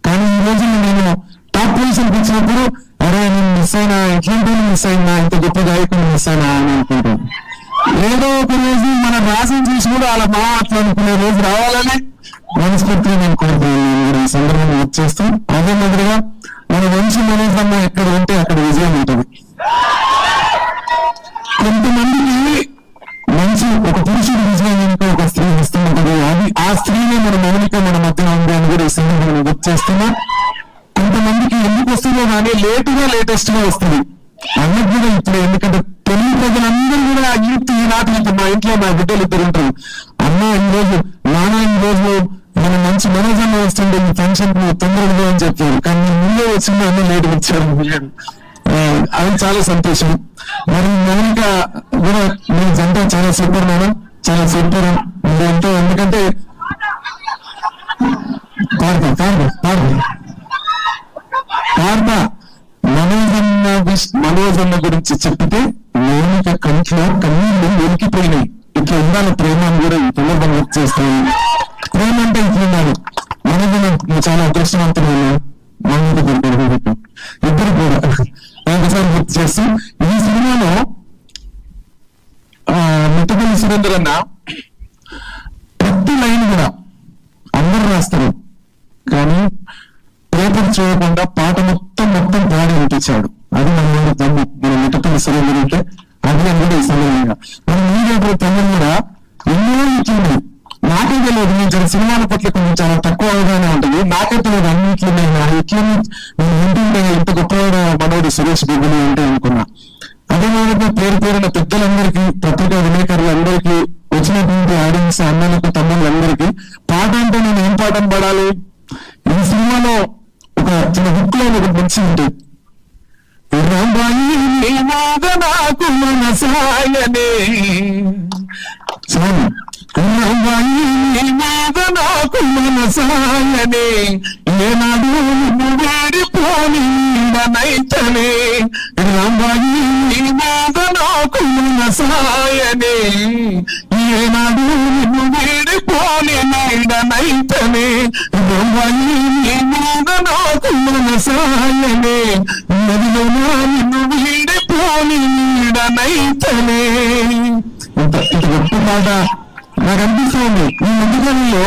కానీ ఈ రోజుల్లో నేను టాప్ పొజిషన్కి వచ్చినప్పుడు అరే నేను మిస్ అయినా, ఎట్లాంటి మిస్ అయినా, ఇంత గొప్ప గాయకుని మిస్ అయినా అని అనుకుంటాను. ఏదో ఒక రోజు మన రాసిన చూసి కూడా అలా మా అట్లా అనుకునే రోజు రావాలని మనస్ఫూర్తిగా నేను కోరుతున్నాను. ఈ సందర్భంగా వచ్చేస్తాం. అదే మాదిరిగా మన వంశీ మనోజ్ అన్న ఎక్కడ ఉంటే అక్కడ విజయం ఉంటుంది. కొంతమందికి మంచి ఒక పురుషుడు విజయం ఇంకా ఒక స్త్రీ ఇస్తూ ఉంటుంది. అది ఆ స్త్రీనే మన మౌలిక మన మధ్యన ఉంది అని కూడా ఈ సందర్భంగా గుర్తు చేస్తున్నా. కొంతమందికి ఎందుకు వస్తుందో కానీ లేటెస్ట్ గా వస్తుంది అన్నది కూడా ఇప్పుడు. ఎందుకంటే తెలుగు ప్రజలందరూ కూడా యూత్ ఈనాటి మా ఇంట్లో మా బిడ్డలు ఇద్దరు ఉంటారు. అన్న ఈ రోజు నాన్న ఈ రోజు మన మంచి మనోజన్న వస్తుండే ఈ ఫంక్షన్ తొందరగా అని చెప్పారు. కానీ ముందే వచ్చింది అన్న లేట్ వచ్చారు. అది చాలా సంతోషం. మరి మౌనిక కూడా మీ జంట చాలా సూపర్ మేడం, చాలా సూపర్ ఎంతో. ఎందుకంటే మనోజన్న గురించి చెప్పితే మౌనిక కంట్లో కన్నీళ్ళు వెలికిపోయినాయి. ఇట్లా ఉండాలి ప్రేమ అని కూడా ఈ సందర్భంగా గుర్తు చేస్తాను. ప్రేమ అంటే ఇట్లా ఉండాలి. మనోజన్న చాలా అదృష్టవంతులు మౌనిక ఇద్దరు కూడా ఒకసారి గుర్తు చేస్తూ ఈ సినిమాలో మిట్టపల్లి సురేందర్ అన్న ప్రతి లైన్ కూడా అందరూ రాస్తారు, కానీ పేపర్ చూడకుండా పాట మొత్తం పాడి అనిపించాడు. అది మన తమ్ము మన మిట్టపల్లి సురేందర్ అంటే అది అని కూడా ఈ సందర్భంగా మన మీడియా తమ్ముడు కూడా ఎన్నో ఇట్లున్నాయి. నాకే తెలియదు, నేను సినిమాల పట్ల కొంచెం చాలా తక్కువ అవగానే ఉంటుంది. నాకే తెలియదు అన్నిట్లు నేను ఇట్లా నేను వింటుంటే ఇంత గొప్పగా మనోడు సురేష్ బొగ్గులు అంటే అనుకున్నా. అదే మాదిరిగా పేరున పెద్దలందరికీ, పత్రికా విలేకరులందరికీ, వచ్చినటువంటి ఆడియన్స్ అన్నలకు తమ్ముళ్ళందరికీ పాట అంటే నేను ఏం పాఠం పడాలి? ఈ సినిమాలో ఒక చిన్న బుక్ లో ఒక మంచి ఉంటుంది. నాకు మనసాయనే నాకు మనసాయనే ఏనాడు నిన్ను వేడిపోని నైతనే రాంబాయి నాకు మనసాయనే ఏనాడు నిన్ను వేడిపోని నైతనే రాంబాయి నాకు మనసాయనే నదిలో నిన్ను వేడిపోని నైతనే. ఇంత గొప్ప మాట నాకు అనిపిస్తుంది. ఈ మధ్యకాలంలో